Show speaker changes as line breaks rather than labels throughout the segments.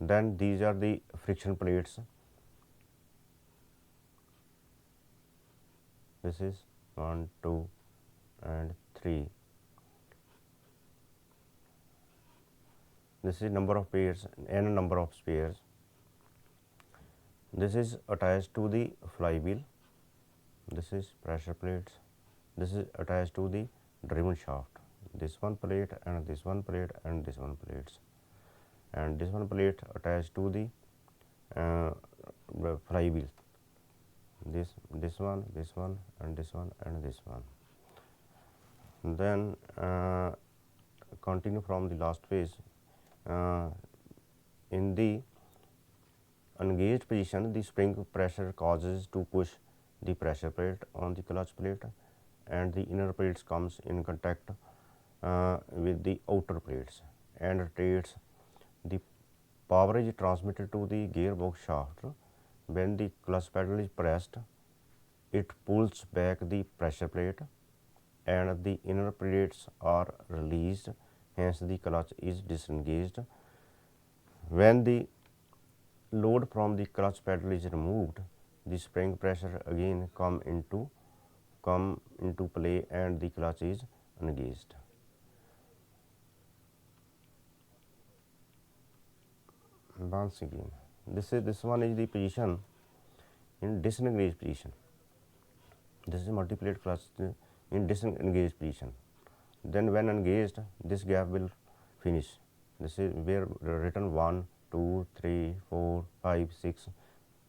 Then these are the friction plates. This is 1, 2 and 3. This is number of pairs, n number of pairs. This is attached to the flywheel. This is pressure plates. This is attached to the driven shaft. This one plate and this one plate and this one plates, and this one plate attached to the flywheel. This one, this one, and this one, and this one. Then continue from the last phase. In the engaged position, the spring pressure causes to push the pressure plate on the clutch plate, and the inner plates comes in contact with the outer plates and rotates. The power is transmitted to the gearbox shaft. When the clutch pedal is pressed, it pulls back the pressure plate and the inner plates are released, hence the clutch is disengaged. When the load from the clutch pedal is removed, the spring pressure again come into play and the clutch is engaged. Once again, this one is the position in disengaged position. This is multi-plate clutch in disengaged position. Then when engaged, this gap will finish. This is where written 1, 2, 3, 4, 5, 6.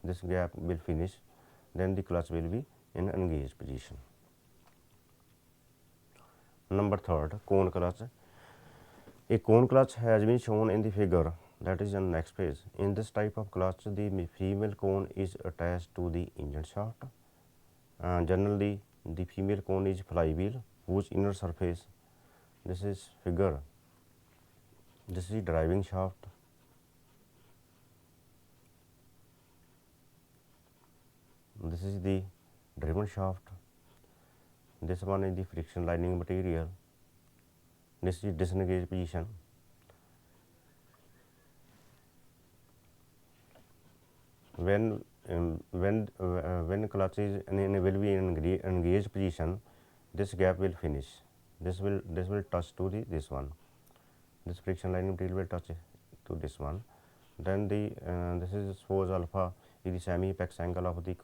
This gap will finish. Then the clutch will be in engaged position. Number 3, cone clutch. A cone clutch has been shown in the figure, that is in next page. In this type of clutch, the female cone is attached to the engine shaft. Generally, the female cone is flywheel, whose inner surface, this is figure, this is driving shaft, this is the driven shaft, this one is the friction lining material, this is disengaged position. When clutch is will be in engaged position, this gap will finish. This will touch to this one. This friction lining material will touch to this one. Then this is suppose alpha is the semi-apex angle of the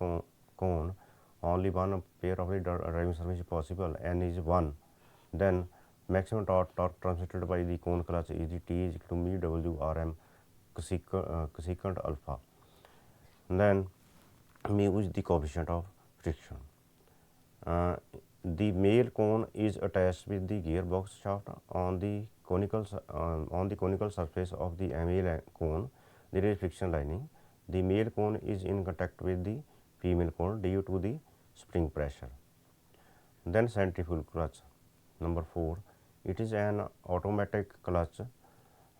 cone. Only one pair of the driving surface is possible. N is 1. Then maximum torque transmitted by the cone clutch is the T is equal to mu W R M cosecant alpha. Then mu is the coefficient of friction. The male cone is attached with the gearbox shaft on the conical surface of the male cone. There is friction lining. The male cone is in contact with the female cone due to the spring pressure. Then centrifugal clutch. Number 4. It is an automatic clutch.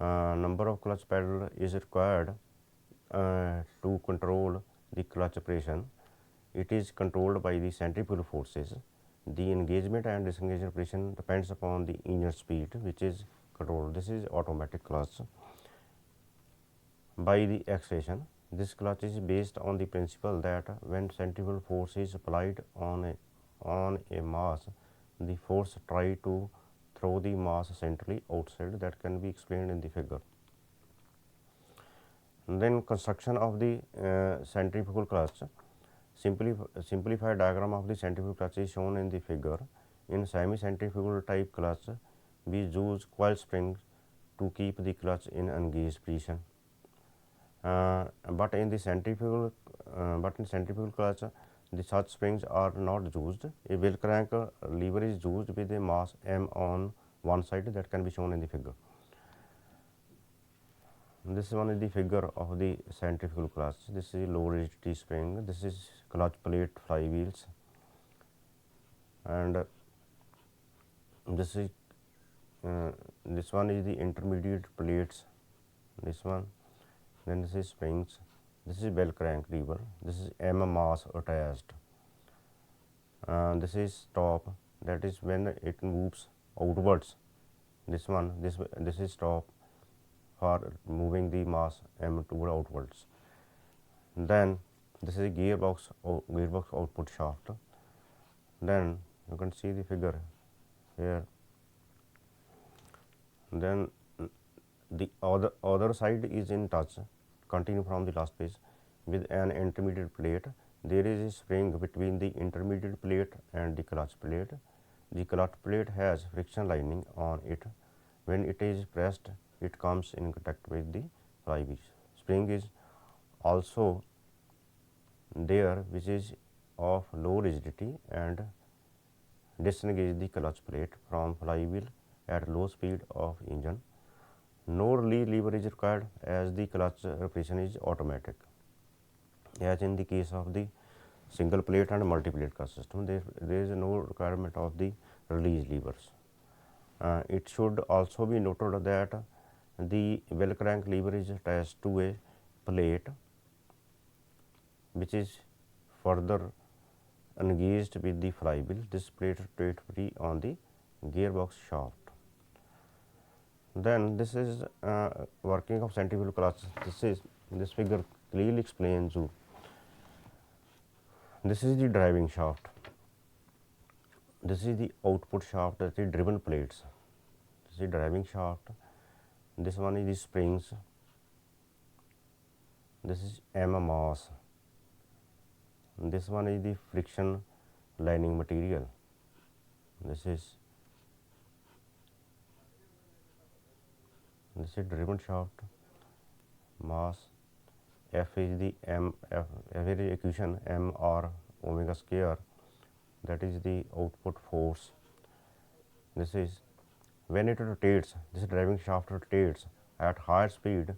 Number of clutch pedal is required to control the clutch operation. It is controlled by the centrifugal forces. The engagement and disengagement operation depends upon the engine speed, which is controlled. This is automatic clutch by the acceleration. This clutch is based on the principle that when centrifugal force is applied on a mass, the force try to throw the mass centrally outside. That can be explained in the figure. And then construction of the centrifugal clutch. Simplified diagram of the centrifugal clutch is shown in the figure. In semi-centrifugal type clutch, we use coil springs to keep the clutch in engaged position. But in centrifugal clutch, the such springs are not used. A wheel crank lever is used with a mass M on one side, that can be shown in the figure. This one is the figure of the centrifugal clutch. This is low rigidity spring. This is clutch plate flywheels, and this one is the intermediate plates. This one. Then this is springs. This is bell crank lever. This is M mass attached. This is stop. That is when it moves outwards. This one. This is stop. for moving the mass m toward outwards. Then this is a gearbox output shaft. Then you can see the figure here. Then the other side is in touch. Continue from the last page with an intermediate plate. There is a spring between the intermediate plate and the clutch plate. The clutch plate has friction lining on it. When it is pressed, it comes in contact with the flywheel. Spring is also there, which is of low rigidity and disengage the clutch plate from flywheel at low speed of engine. No release lever is required as the clutch operation is automatic. As in the case of the single plate and multi plate clutch system, there is no requirement of the release levers. It should also be noted that the bell crank lever is attached to a plate which is further engaged with the flywheel. This plate rotates free on the gearbox shaft. Then this is working of centrifugal clutch. This figure clearly explains you. This is the driving shaft. This is the output shaft, that is driven plates. This is the driving shaft. This one is the springs. This is M mass. This one is the friction lining material. This is driven shaft. Mass. F is the F is the equation m r omega square, that is the output force. This is when it rotates, this driving shaft rotates at higher speed,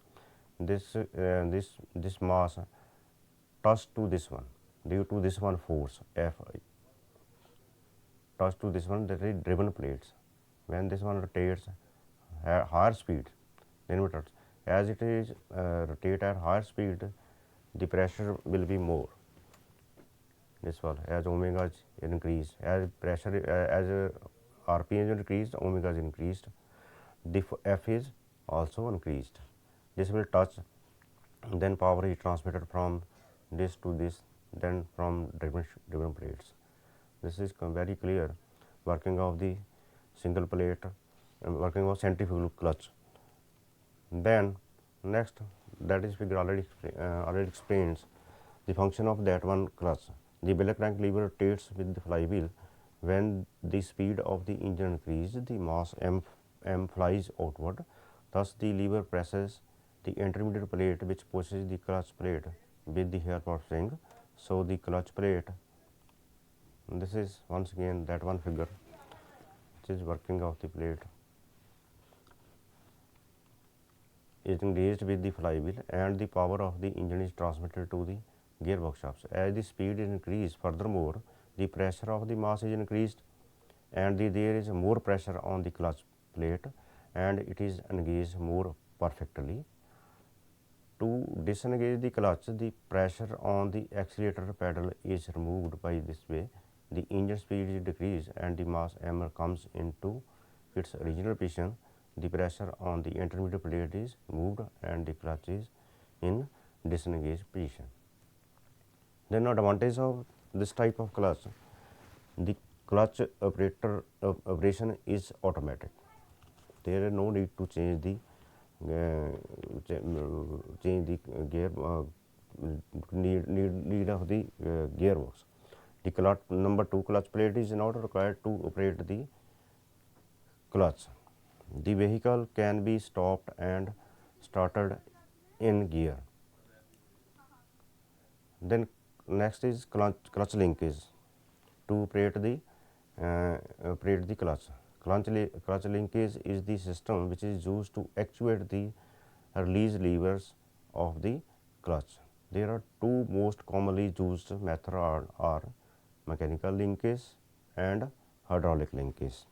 this mass touch to this one due to this one force F touch to this one, that is driven plates. When this one rotates at higher speed, then it rotates. As it is rotate at higher speed, the pressure will be more. This one, as omega is increased, as pressure as RPM is increased, omega is increased, the F is also increased. This will touch, then power is transmitted from this to this, then from driven plates. This is very clear working of the single plate, working of centrifugal clutch. Then next, that is figure already explains the function of that one clutch. The bell crank lever rotates with the flywheel. When the speed of the engine increases, the mass m flies outward. Thus, the lever presses the intermediate plate, which pushes the clutch plate with the help of spring. So, the clutch plate, this is once again that one figure which is working of the plate, is engaged with the flywheel, and the power of the engine is transmitted to the gearbox shafts. As the speed is increased, furthermore, the pressure of the mass is increased, and there is more pressure on the clutch plate, and it is engaged more perfectly. To disengage the clutch, the pressure on the accelerator pedal is removed. By this way, the engine speed is decreased and the mass m comes into its original position. The pressure on the intermediate plate is moved and the clutch is in disengaged position. Then advantage of this type of clutch, the clutch operation is automatic. There is no need to change the gear need of the gearbox. The clutch number 2 clutch plate is not required to operate the clutch. The vehicle can be stopped and started in gear. Then next is clutch linkage to operate the clutch. Clutch linkage is the system which is used to actuate the release levers of the clutch. There are two most commonly used methods are mechanical linkage and hydraulic linkage.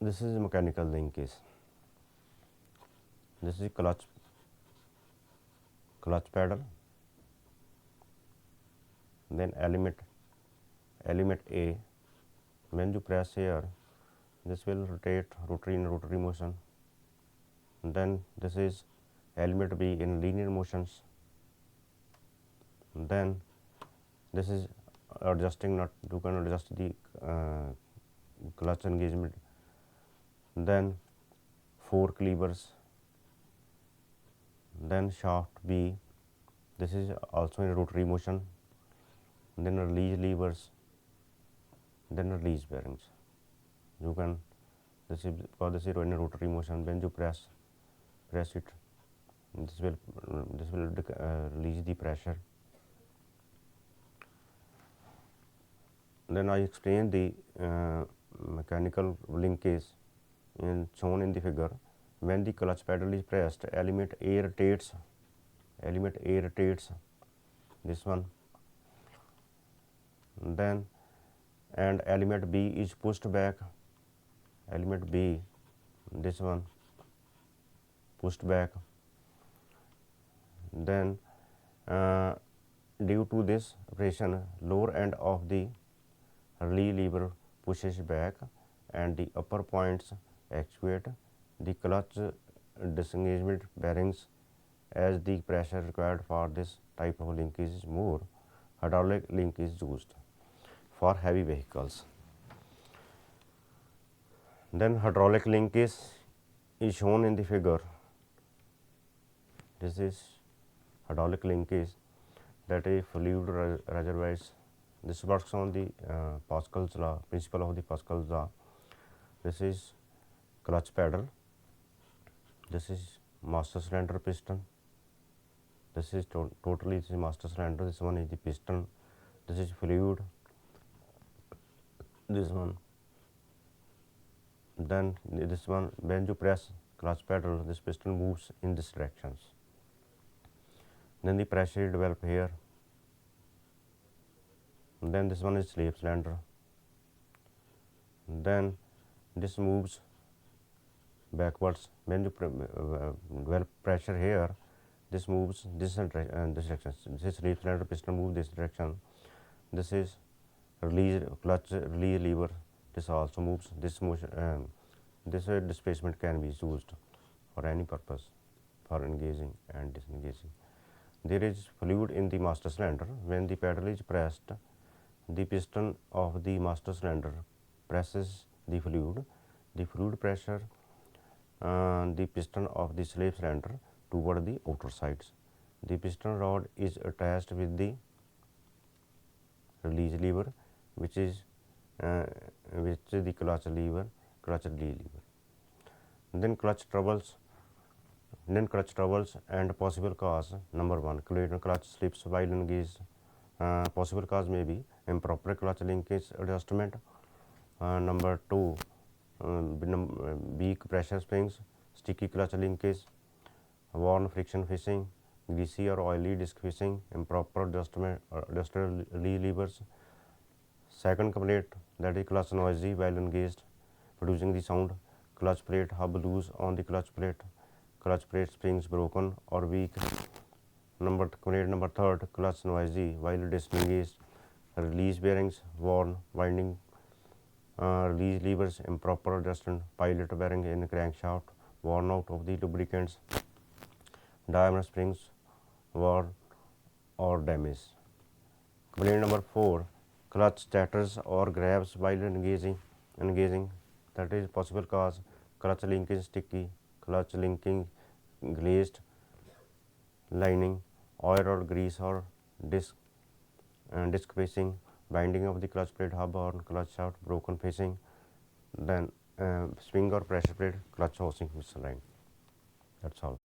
This is mechanical linkage. This is clutch pedal, then element A. When you press here, this will rotate rotary motion. then this is element B in linear motions, then this is adjusting nut, you can adjust the clutch engagement, then fork levers, then shaft B, this is also in rotary motion, then release levers, then release bearings. You can, this is because this is in rotary motion, when you press it, this will release the pressure. Then I explain the mechanical linkage shown in the figure. When the clutch pedal is pressed, element A rotates, this one, then and element B is pushed back, element B, this one, pushed back, then due to this operation, lower end of the release lever pushes back and the upper points actuate the clutch disengagement bearings. As the pressure required for this type of linkage is more, hydraulic link is used for heavy vehicles. Then hydraulic linkage is shown in the figure. This is hydraulic linkage, that is fluid reservoirs. This works on the Pascal's law, principle of the Pascal's law. This is clutch pedal, this is master cylinder piston, this is totally this is master cylinder, this one is the piston, this is fluid, this one, then this one, when you press clutch pedal, this piston moves in this directions, then the pressure is developed here, then this one is slave cylinder, then this moves backwards. When you develop pressure here, this moves this direction. This slave cylinder piston moves this direction. This is release clutch release lever. This also moves this motion. This displacement can be used for any purpose, for engaging and disengaging. There is fluid in the master cylinder. When the pedal is pressed, the piston of the master cylinder presses the fluid. The fluid pressure the piston of the slave cylinder toward the outer sides. The piston rod is attached with the release lever, which is the clutch release lever. Then clutch troubles and possible cause. Number 1, clutch slips while engaged. Possible cause may be improper clutch linkage adjustment. Number 2, weak pressure springs, sticky clutch linkage, worn friction fishing, greasy or oily disc fishing, improper adjusted levers. Second complaint, that is clutch noisy while engaged, producing the sound. Clutch plate hub loose on the clutch plate springs broken or weak. Complaint number 3, clutch noisy while disengaged, release bearings worn, winding release levers improper adjustment, pilot bearing in crankshaft worn out of the lubricants, diamond springs worn or damaged. Complaint number 4, clutch stutters or grabs while engaging. That is possible cause, clutch linkage sticky, clutch linking glazed lining, oil or grease or disc facing, binding of the clutch plate hub or clutch shaft broken facing, then spring or pressure plate clutch housing misaligned. That's all.